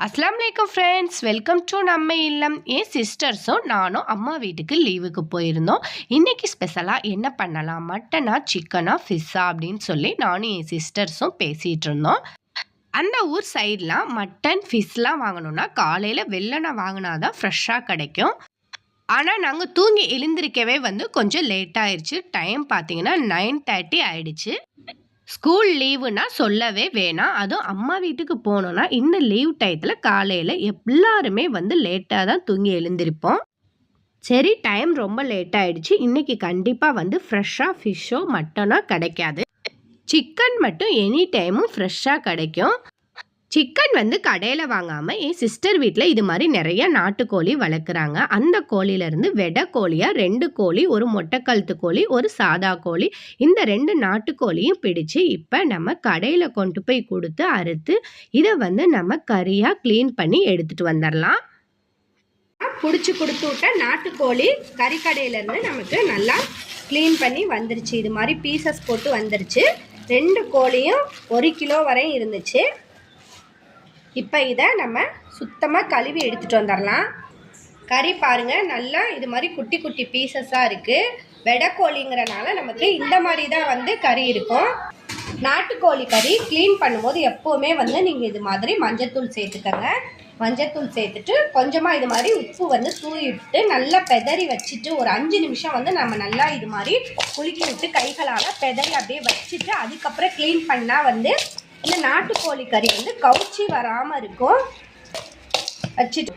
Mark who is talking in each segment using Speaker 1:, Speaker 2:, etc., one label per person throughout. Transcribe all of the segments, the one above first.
Speaker 1: அஸ்லாம் வலைக்கம் friends, welcome to நம்ம இல்லம். என் சிஸ்டர்ஸும் நானும் அம்மா வீட்டுக்கு லீவுக்கு போயிருந்தோம். இன்றைக்கி ஸ்பெஷலாக என்ன பண்ணலாம், மட்டனா சிக்கனா ஃபிஷ்ஷா அப்படின்னு சொல்லி நானும் என் சிஸ்டர்ஸும் பேசிகிட்டு இருந்தோம். அந்த ஊர் சைட்லாம் மட்டன் ஃபிஷ்லாம் வாங்கணுன்னா காலையில் வெள்ளனை வாங்கினா தான் ஃப்ரெஷ்ஷாக கிடைக்கும். ஆனால் நாங்கள் தூங்கி எழுந்திருக்கவே கொஞ்சம் லேட் ஆயிடுச்சு. டைம் பார்த்தீங்கன்னா 9:30 ஆயிடுச்சு. ஸ்கூல் லீவுனா சொல்லவே வேணாம். அதுவும் அம்மா வீட்டுக்கு போனோன்னா இந்த லீவ் டயத்தில் காலையில் எல்லாருமே லேட்டாக தான் தூங்கி எழுந்திருப்போம். சரி, டைம் ரொம்ப லேட் ஆயிடுச்சு. இன்றைக்கி கண்டிப்பாக ஃப்ரெஷ்ஷாக ஃபிஷ்ஷோ மட்டனோ கிடைக்காது. சிக்கன் மட்டும் எனி டைமும் ஃப்ரெஷ்ஷாக கிடைக்கும். சிக்கன் கடையில் வாங்காமல் என் சிஸ்டர் வீட்டில் இது மாதிரி நிறைய நாட்டுக்கோழி வளர்க்குறாங்க. அந்த கோழியிலேருந்து வெடை கோழியாக 2 கோழி, ஒரு மொட்டைக்கழுத்து கோழி, ஒரு சாதா கோழி, இந்த 2 நாட்டுக்கோழியும் பிடிச்சு இப்போ நம்ம கடையில் கொண்டு போய் கொடுத்து அறுத்து இதை நம்ம கறியாக க்ளீன் பண்ணி எடுத்துகிட்டு வந்துடலாம். பிடிச்சி கொடுத்து விட்ட நாட்டுக்கோழி கறிக்கடையிலேருந்து நமக்கு நல்லா க்ளீன் பண்ணி வந்துருச்சு. இது மாதிரி பீசஸ் போட்டு வந்துருச்சு. 2 கோழியும் 1 கிலோ வரையும் இருந்துச்சு. இப்போ இதை நம்ம சுத்தமாக கழுவி எடுத்துகிட்டு வந்துடலாம். கறி பாருங்கள், நல்லா இது மாதிரி குட்டி குட்டி பீசஸாக இருக்குது. வெடைக்கோழிங்கிறனால நமக்கு இந்த மாதிரி தான் கறி இருக்கும். நாட்டுக்கோழி கறி க்ளீன் பண்ணும்போது எப்போவுமே நீங்கள் இது மாதிரி மஞ்சத்தூள் சேர்த்துக்கங்க. மஞ்சத்தூள் சேர்த்துட்டு கொஞ்சமாக இது மாதிரி உப்பு தூவிட்டு நல்லா பெதறி வச்சுட்டு ஒரு 5 நிமிஷம் நம்ம நல்லா இது மாதிரி குலுக்கி விட்டு கைகளால் பெதறி அப்படியே வச்சுட்டு அதுக்கப்புறம் க்ளீன் பண்ணால் இந்த நாட்டுக்கோழி கறி கவுச்சி வராமல் இருக்கும். வச்சுட்டு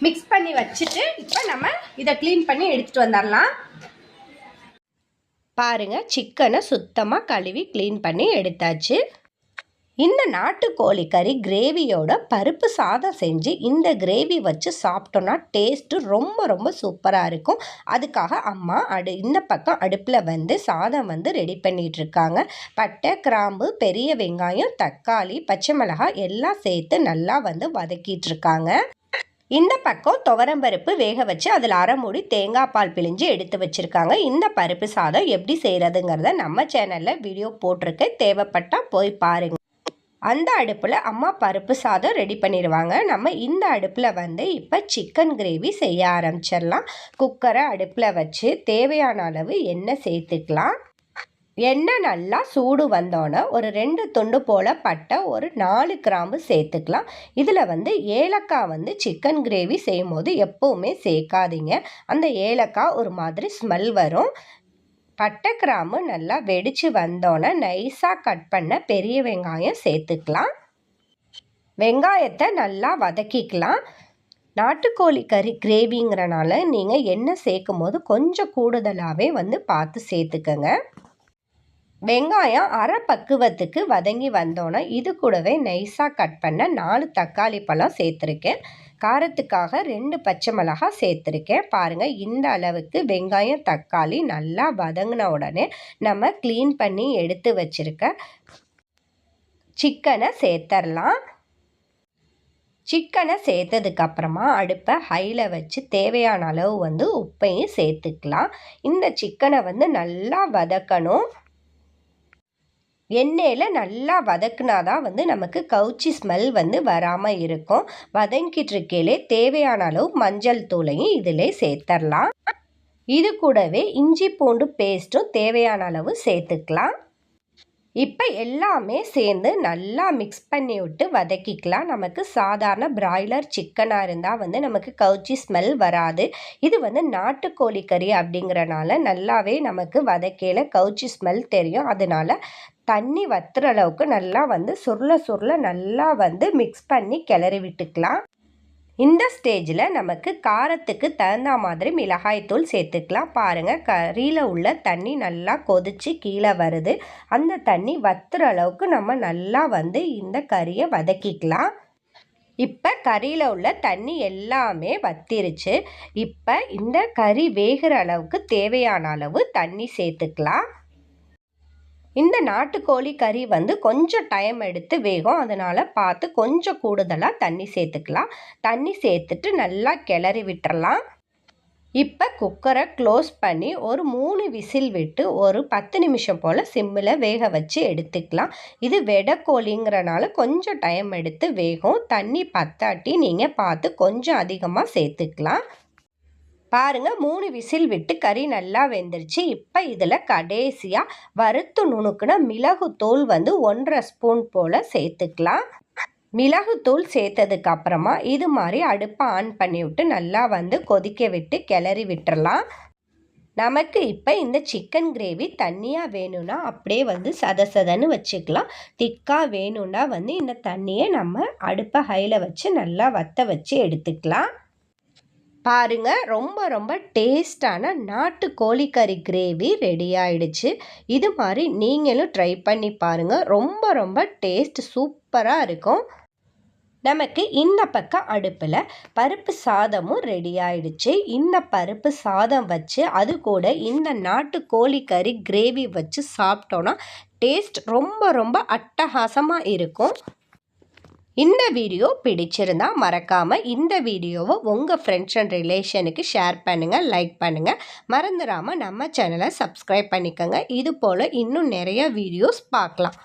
Speaker 1: மிக்ஸ் பண்ணி வச்சுட்டு இப்போ நம்ம இதை க்ளீன் பண்ணி எடுத்துகிட்டு வந்துடலாம். பாருங்கள், சிக்கனை சுத்தமாக கழுவி க்ளீன் பண்ணி எடுத்தாச்சு. இந்த நாட்டுக்கோழி கறி கிரேவியோட பருப்பு சாதம் செஞ்சு இந்த கிரேவி வச்சு சாப்பிட்டோன்னா டேஸ்ட்டு ரொம்ப ரொம்ப சூப்பராக இருக்கும். அதுக்காக அம்மா இந்த பக்கம் அடுப்பில் சாதம் ரெடி பண்ணிகிட்ருக்காங்க. பட்டை, கிராம்பு, பெரிய வெங்காயம், தக்காளி, பச்சை மிளகாய் எல்லாம் சேர்த்து நல்லா வதக்கிட்டு இருக்காங்க. இந்த பக்கம் துவரம்பருப்பு வேக வச்சு அதில் அரை மூடி தேங்காய் பால் பிழிஞ்சு எடுத்து வச்சுருக்காங்க. இந்த பருப்பு சாதம் எப்படி செய்கிறதுங்கிறத நம்ம சேனலில் வீடியோ போட்டிருக்கேன், தேவைப்பட்டால் போய் பாருங்கள். அந்த அடுப்பில் அம்மா பருப்பு சாதம் ரெடி பண்ணிடுவாங்க. நம்ம இந்த அடுப்பில் இப்போ சிக்கன் கிரேவி செய்ய ஆரம்பிச்சிடலாம். குக்கரை அடுப்பில் வச்சு தேவையான அளவு எண்ணெய் சேர்த்துக்கலாம். எண்ணெய் நல்லா சூடு வந்தோன்னே ஒரு 2 துண்டு போல் பட்டை, ஒரு 4 கிராம்பு சேர்த்துக்கலாம். இதில் ஏலக்காய் சிக்கன் கிரேவி செய்யும் போது எப்போவுமே சேர்க்காதீங்க. அந்த ஏலக்காய் ஒரு மாதிரி ஸ்மெல் வரும். பட்டை, கிராம்பு நல்லா வெடித்து வந்தோன்னே நைஸாக கட் பண்ண பெரிய வெங்காயம் சேர்த்துக்கலாம். வெங்காயத்தை நல்லா வதக்கிக்கலாம். நாட்டுக்கோழி கறி கிரேவிங்கிறனால நீங்கள் எண்ணெய் சேர்க்கும் போது கொஞ்சம் கூடுதலாகவே பார்த்து சேர்த்துக்கங்க. வெங்காயம் அரை பக்குவத்துக்கு வதங்கி வந்தோன்னே இது கூடவே நைஸாக கட் பண்ண 4 தக்காளி பழம் சேர்த்துருக்கேன். காரத்துக்காக 2 பச்சை மிளகாய் சேர்த்துருக்கேன். பாருங்கள், இந்த அளவுக்கு வெங்காயம் தக்காளி நல்லா வதங்கின உடனே நம்ம க்ளீன் பண்ணி எடுத்து வச்சுருக்க சிக்கனை சேர்த்துடலாம். சிக்கனை சேர்த்ததுக்கப்புறமா அடுப்பை ஹையில் வச்சு தேவையான அளவு உப்பையும் சேர்த்துக்கலாம். இந்த சிக்கனை நல்லா வதக்கணும். எண்ணெயில் நல்லா வதக்குனாதான் நமக்கு கவுச்சி ஸ்மெல் வராமல் இருக்கும். வதங்கிட்டு இருக்கையிலே தேவையான அளவு மஞ்சள் தூளையும் இதிலே சேர்த்துடலாம். இது கூடவே இஞ்சி பூண்டு பேஸ்ட்டும் தேவையான அளவு சேர்த்துக்கலாம். இப்போ எல்லாமே சேர்ந்து நல்லா மிக்ஸ் பண்ணி விட்டு வதக்கிக்கலாம். நமக்கு சாதாரண பிராய்லர் சிக்கனாக இருந்தால் நமக்கு கவுச்சி ஸ்மெல் வராது. இது நாட்டுக்கோழி கறி அப்படிங்கிறனால நல்லாவே நமக்கு வதக்கையில் கவுச்சி ஸ்மெல் தெரியும். அதனால தண்ணி வத்துற அளவுக்கு நல்லா சுருள சுருள நல்லா மிக்ஸ் பண்ணி கிளறி விட்டுக்கலாம். இந்த ஸ்டேஜில் நமக்கு காரத்துக்கு தகுந்த மாதிரி மிளகாய்த்தூள் சேர்த்துக்கலாம். பாருங்கள், கறியில் உள்ள தண்ணி நல்லா கொதித்து கீழே வருது. அந்த தண்ணி வத்துற அளவுக்கு நம்ம நல்லா இந்த கறியை வதக்கிக்கலாம். இப்போ கறியில் உள்ள தண்ணி எல்லாமே வத்திருச்சு. இப்போ இந்த கறி வேகிற அளவுக்கு தேவையான அளவு தண்ணி சேர்த்துக்கலாம். இந்த நாட்டுக்கோழி கறி கொஞ்சம் டைம் எடுத்து வேகும். அதனால் பார்த்து கொஞ்சம் கூடுதலாக தண்ணி சேர்த்துக்கலாம். தண்ணி சேர்த்துட்டு நல்லா கிளறி விட்டுறலாம். இப்போ குக்கரை க்ளோஸ் பண்ணி ஒரு 3 விசில் விட்டு ஒரு 10 நிமிஷம் போல் சிம்மில் வேக வச்சு எடுத்துக்கலாம். இது வெடைக்கோழிங்கிறனால கொஞ்சம் டைம் எடுத்து வேகும். தண்ணி பத்தாட்டி நீங்கள் பார்த்து கொஞ்சம் அதிகமாக சேர்த்துக்கலாம். பாருங்கள் 3 விசில் விட்டு கறி நல்லா வெந்துருச்சு. இப்போ இதில் கடைசியாக வறுத்து நுணுக்குன மிளகுத்தூள் 1.5 ஸ்பூன் போல் சேர்த்துக்கலாம். மிளகுத்தூள் சேர்த்ததுக்கு அப்புறமா இது மாதிரி அடுப்பை ஆன் பண்ணி விட்டு நல்லா கொதிக்க விட்டு கிளறி விட்டுறலாம். நமக்கு இப்போ இந்த சிக்கன் கிரேவி தண்ணியாக வேணும்னா அப்படியே சதன்னு வச்சுக்கலாம். திக்காக வேணும்னா இந்த தண்ணியை நம்ம அடுப்பை ஹையில் வச்சு நல்லா வற்ற வச்சு எடுத்துக்கலாம். பாருங்க ரொம்ப டேஸ்டான நாட்டு கோழிக்கறி கிரேவி ரெடி ஆயிடுச்சு. இது மாதிரி நீங்களும் ட்ரை பண்ணி பாருங்கள். ரொம்ப டேஸ்ட் சூப்பராக இருக்கும். நமக்கு இந்த பக்கம் அடுப்பில் பருப்பு சாதமும் ரெடி ஆயிடுச்சு. இந்த பருப்பு சாதம் வச்சு அது கூட இந்த நாட்டு கோழிக்கறி கிரேவி வச்சு சாப்பிட்டோன்னா டேஸ்ட் ரொம்ப அட்டகாசமாக இருக்கும். இந்த வீடியோ பிடிச்சிருந்தா மறக்காமல் இந்த வீடியோவை உங்கள் ஃப்ரெண்ட்ஸ் அண்ட் ரிலேஷனுக்கு ஷேர் பண்ணுங்கள், லைக் பண்ணுங்கள். மறந்துடாமல் நம்ம சேனலை சப்ஸ்கிரைப் பண்ணிக்கோங்க. இது போல் இன்னும் நிறைய வீடியோஸ் பார்க்கலாம்.